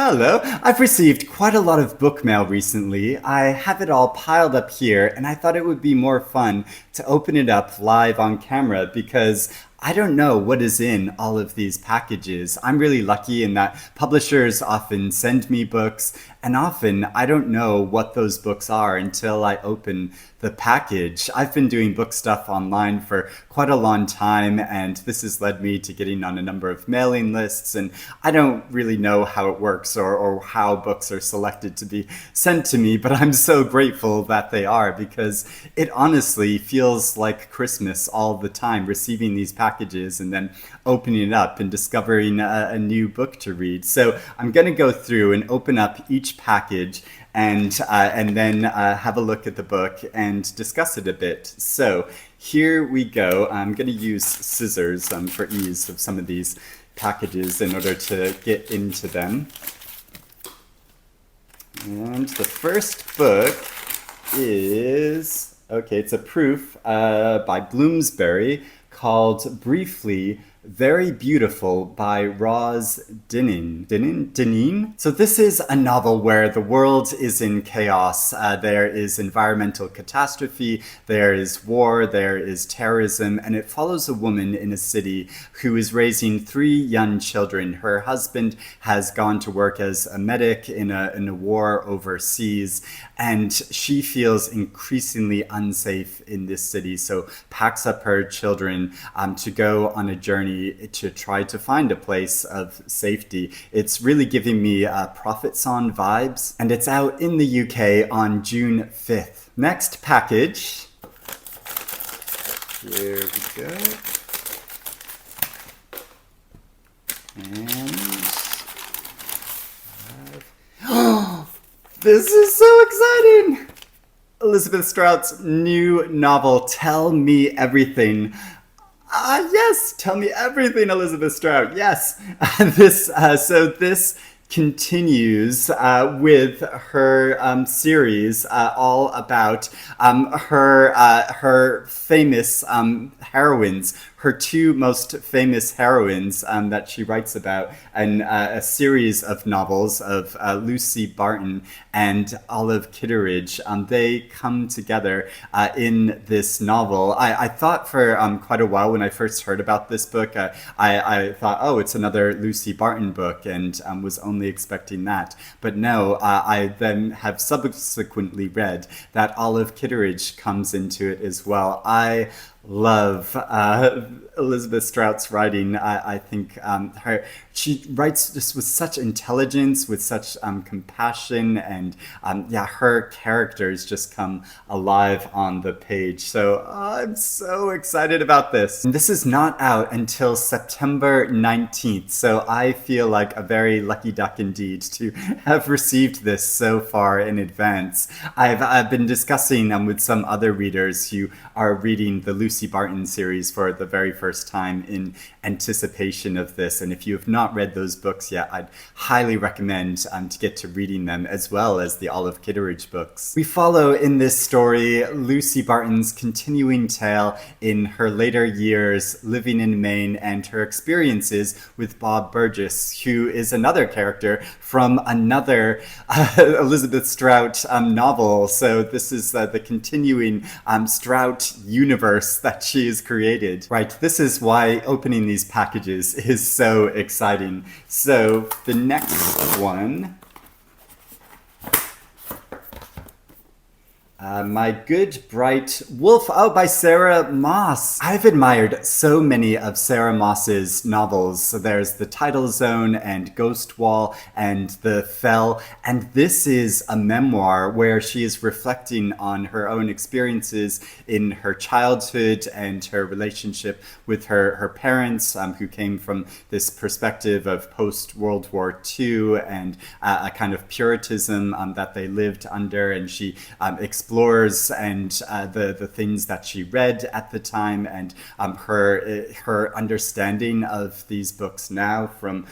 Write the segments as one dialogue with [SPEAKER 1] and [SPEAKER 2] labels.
[SPEAKER 1] Hello. I've received quite a lot of book mail recently. I have it all piled up here, and I thought it would be more fun to open it up live on camera because I don't know what is in all of these packages. I'm really lucky in that publishers often send me books, and often I don't know what those books are until I open the package. I've been doing book stuff online for quite a long time, and this has led me to getting on a number of mailing lists, and I don't really know how it works or how books are selected to be sent to me, but I'm so grateful that they are because it honestly feels like Christmas all the time, receiving these packages and then opening it up and discovering a new book to read. So I'm going to go through and open up each package and then have a look at the book and discuss it a bit. So here we go. I'm going to use scissors for ease of some of these packages in order to get into them. And the first book is, okay, it's a proof by Bloomsbury called Briefly Very Beautiful by Roz Dineen? So this is a novel where the world is in chaos. There is environmental catastrophe, there is war, there is terrorism, and it follows a woman in a city who is raising three young children. Her husband has gone to work as a medic in a war overseas, and she feels increasingly unsafe in this city, so packs up her children to go on a journey to try to find a place of safety. It's really giving me Prophet Song vibes, and it's out in the UK on June 5th. Next package. Here we go. And this is so exciting! Elizabeth Strout's new novel, Tell Me Everything. Yes, tell me everything, Elizabeth Strout. Yes, this continues with her series all about her famous heroines, her two most famous heroines that she writes about, and a series of novels of Lucy Barton and Olive Kitteridge. They come together in this novel. I thought for quite a while when I first heard about this book, I thought, oh, it's another Lucy Barton book, and was only expecting that. But no, I then have subsequently read that Olive Kitteridge comes into it as well. I love Elizabeth Strout's writing. I think she writes just with such intelligence, with such compassion, and her characters just come alive on the page. So I'm so excited about this. And this is not out until September 19th, so I feel like a very lucky duck indeed to have received this so far in advance. I've been discussing with some other readers who are reading the Lucy Barton series for the very first time in anticipation of this, and if you have not read those books yet, I'd highly recommend to get to reading them, as well as the Olive Kitteridge books. We follow in this story Lucy Barton's continuing tale in her later years living in Maine and her experiences with Bob Burgess, who is another character from another Elizabeth Strout novel. So this is the continuing Strout universe that she has created. Right, this is why opening these packages is so exciting. So the next one, My Good Bright Wolf, by Sarah Moss. I've admired so many of Sarah Moss's novels. So there's The Tidal Zone and Ghost Wall and The Fell, and this is a memoir where she is reflecting on her own experiences in her childhood and her relationship with her parents, who came from this perspective of post-World War II and a kind of puritanism that they lived under, and she explores and the things that she read at the time, and her understanding of these books now from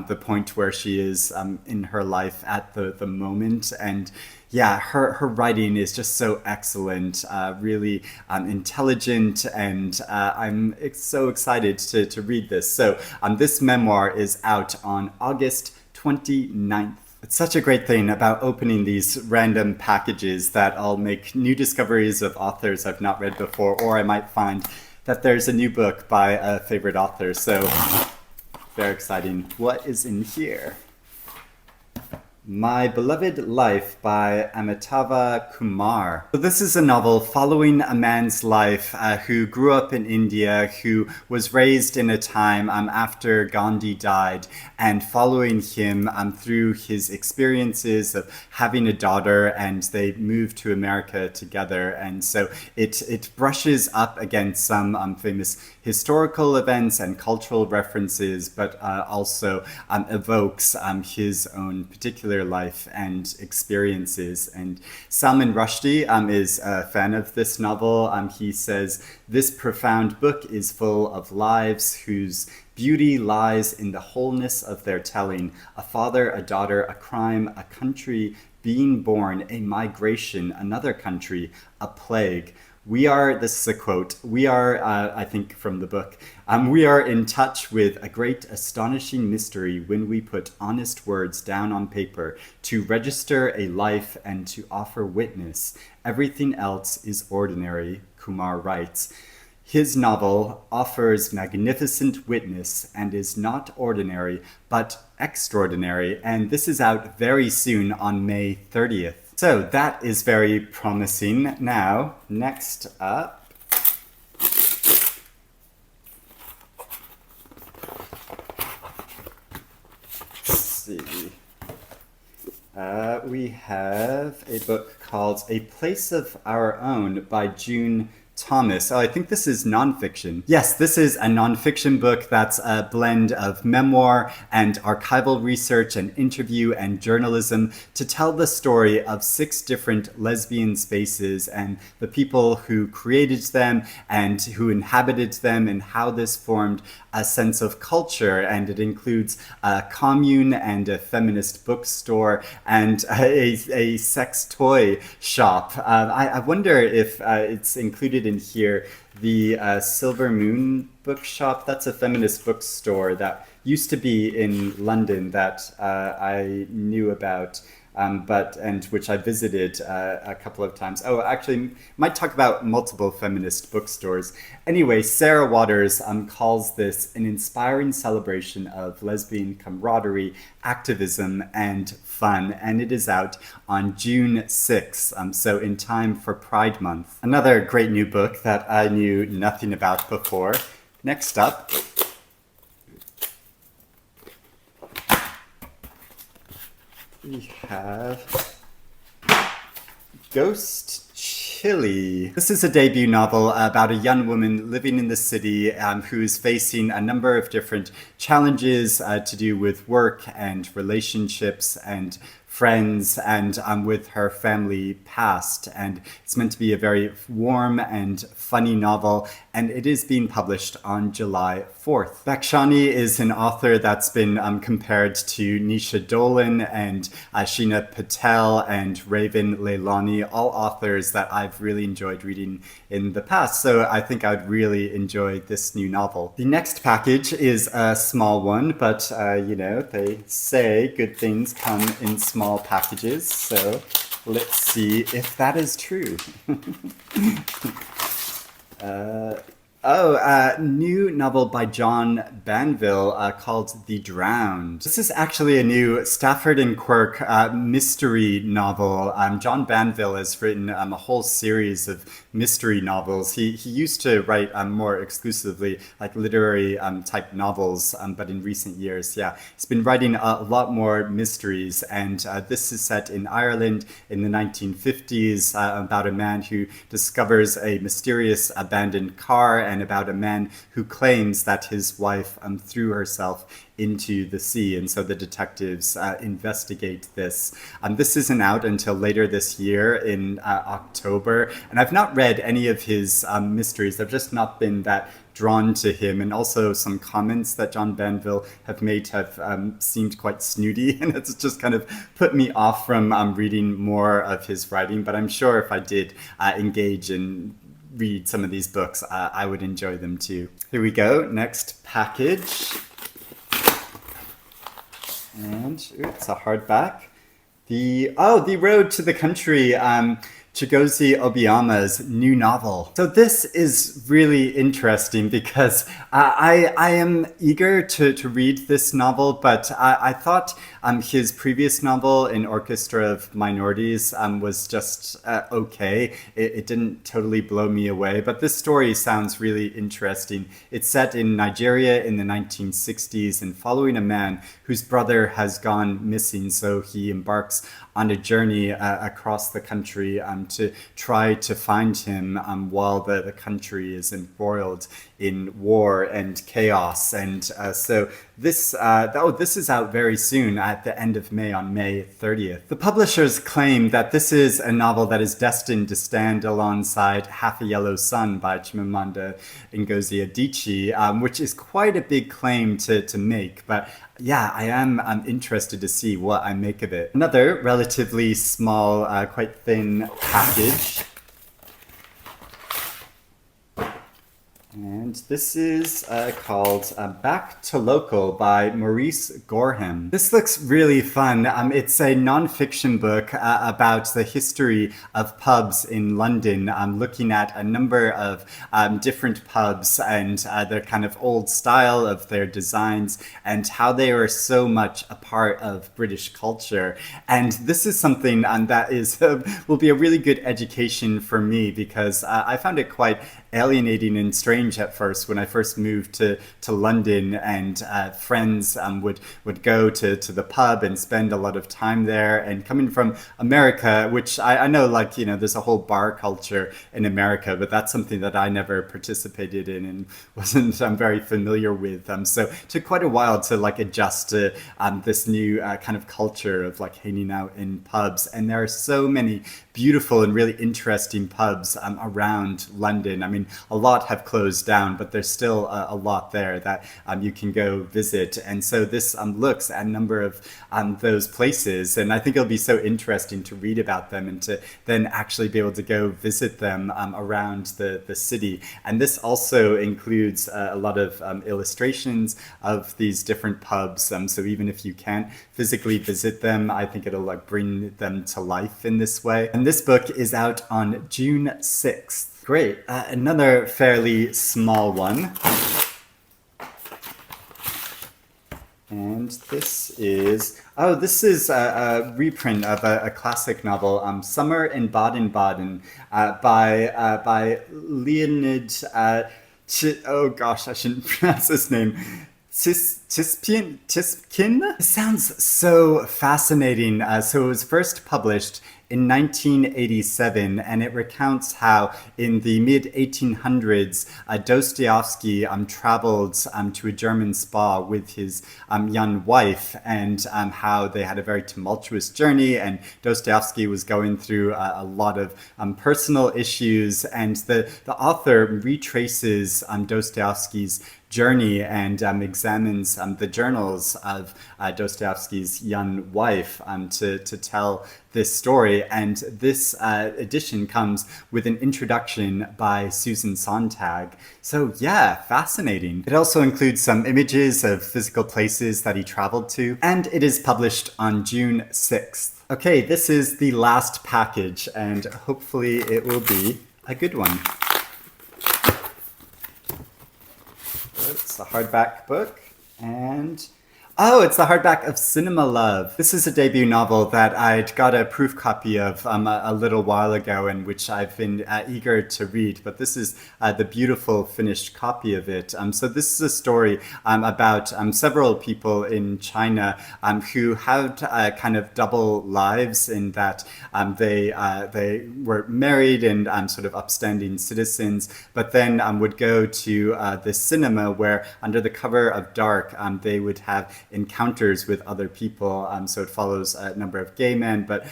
[SPEAKER 1] the point where she is in her life at the moment. And yeah, her writing is just so excellent, really intelligent, and I'm so excited to read this. So this memoir is out on August 29th. It's such a great thing about opening these random packages that I'll make new discoveries of authors I've not read before, or I might find that there's a new book by a favorite author. So very exciting. What is in here? My Beloved Life by Amitava Kumar. So this is a novel following a man's life who grew up in India, who was raised in a time after Gandhi died, and following him through his experiences of having a daughter, and they moved to America together. And so it brushes up against some famous historical events and cultural references, but also evokes his own particular life and experiences. And Salman Rushdie is a fan of this novel. He says, "This profound book is full of lives whose beauty lies in the wholeness of their telling. A father, a daughter, a crime, a country being born, a migration, another country, a plague. We are," this is a quote, "we are, I think from the book, we are in touch with a great astonishing mystery when we put honest words down on paper to register a life and to offer witness. Everything else is ordinary," Kumar writes. His novel offers magnificent witness and is not ordinary, but extraordinary. And this is out very soon on May 30th. So that is very promising. Now, next up, let's see. We have a book called A Place of Our Own by June Thomas. Oh, I think this is nonfiction. Yes, this is a nonfiction book that's a blend of memoir and archival research and interview and journalism to tell the story of 6 different lesbian spaces and the people who created them and who inhabited them and how this formed a sense of culture. And it includes a commune and a feminist bookstore and a sex toy shop. I wonder if it's included in here the Silver Moon bookshop. That's a feminist bookstore that used to be in London that I knew about, and which I visited a couple of times. Oh, actually, might talk about multiple feminist bookstores. Anyway, Sarah Waters calls this an inspiring celebration of lesbian camaraderie, activism, and fun, and it is out on June 6th, so in time for Pride Month. Another great new book that I knew nothing about before. Next up, we have Ghost Chilli. This is a debut novel about a young woman living in the city who is facing a number of different challenges to do with work and relationships and friends and with her family past. And it's meant to be a very warm and funny novel, and it is being published on July 4th. Bakshani is an author that's been compared to Nisha Dolan and Sheena Patel and Raven Leilani, all authors that I've really enjoyed reading in the past. So I think I'd really enjoy this new novel. The next package is a small one, but you know, they say good things come in small packages, so let's see if that is true. New novel by John Banville called The Drowned. This is actually a new Stafford and Quirk mystery novel. John Banville has written a whole series of mystery novels. He used to write more exclusively like literary type novels, but in recent years, yeah, he's been writing a lot more mysteries. And this is set in Ireland in the 1950s about a man who discovers a mysterious abandoned car and about a man who claims that his wife threw herself into the sea. And so the detectives investigate this. This isn't out until later this year in October. And I've not read any of his mysteries. I've just not been that drawn to him. And also some comments that John Banville have made have seemed quite snooty. And it's just kind of put me off from reading more of his writing. But I'm sure if I did engage and read some of these books, I would enjoy them too. Here we go, next package. And it's a hardback. The Road to the Country, Chigozie Obiama's new novel. So this is really interesting because I am eager to read this novel, but I thought his previous novel, An Orchestra of Minorities, was just okay. It didn't totally blow me away, but this story sounds really interesting. It's set in Nigeria in the 1960s and following a man whose brother has gone missing, so he embarks on a journey across the country to try to find him while the country is embroiled in war and chaos. And so this is out very soon at the end of May, on May 30th. The publishers claim that this is a novel that is destined to stand alongside Half a Yellow Sun by Chimamanda Ngozi Adichie, which is quite a big claim to make. But yeah, I'm interested to see what I make of it. Another relatively small, quite thin package. And this is called Back to Local by Maurice Gorham. This looks really fun. It's a non-fiction book about the history of pubs in London, looking at a number of different pubs and their kind of old style of their designs and how they are so much a part of British culture. And this is something that is will be a really good education for me because I found it quite alienating and strange at first when I first moved to London, and friends would go to the pub and spend a lot of time there. And coming from America, which I know, like, you know, there's a whole bar culture in America, but that's something that I never participated in and wasn't very familiar with. So it took quite a while to like adjust to this new kind of culture of like hanging out in pubs. And there are so many beautiful and really interesting pubs around London. I mean, a lot have closed down, but there's still a lot there that you can go visit. And so this looks at a number of those places, and I think it'll be so interesting to read about them and to then actually be able to go visit them around the city. And this also includes a lot of illustrations of these different pubs. So even if you can't physically visit them, I think it'll like bring them to life in this way. And this book is out on June 6th. Great. Another fairly small one. And this is a reprint of a classic novel, Summer in Baden-Baden, by Leonid. Oh gosh, I shouldn't pronounce his name. Tsypkin? It sounds so fascinating. So it was first published in 1987, and it recounts how in the mid-1800s, Dostoevsky traveled to a German spa with his young wife, and how they had a very tumultuous journey, and Dostoevsky was going through a lot of personal issues, and the author retraces Dostoevsky's journey and examines the journals of Dostoevsky's young wife to tell this story. And this edition comes with an introduction by Susan Sontag. So yeah, fascinating. It also includes some images of physical places that he traveled to, and it is published on June 6th. Okay, this is the last package, and hopefully it will be a good one. It's a hardback book, and it's the hardback of Cinema Love. This is a debut novel that I'd got a proof copy of a little while ago, and which I've been eager to read, but this is the beautiful finished copy of it. So this is a story about several people in China who had kind of double lives, in that they were married and sort of upstanding citizens, but then would go to the cinema where, under the cover of dark, they would have encounters with other people. So it follows a number of gay men, but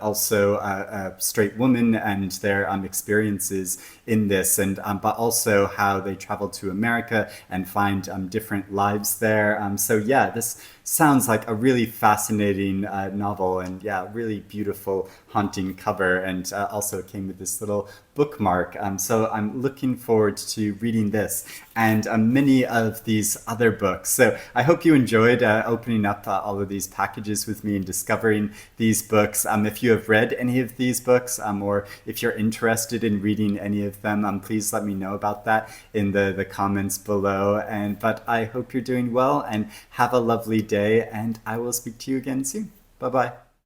[SPEAKER 1] also straight women and their experiences in this, and but also how they travel to America and find different lives there. So yeah, this sounds like a really fascinating novel, and yeah, really beautiful, haunting cover, and also came with this little bookmark. So I'm looking forward to reading this and many of these other books. So I hope you enjoyed opening up all of these packages with me and discovering these books. If you have read any of these books, or if you're interested in reading any of them, please let me know about that in the comments below. But I hope you're doing well and have a lovely day, and I will speak to you again soon. Bye bye.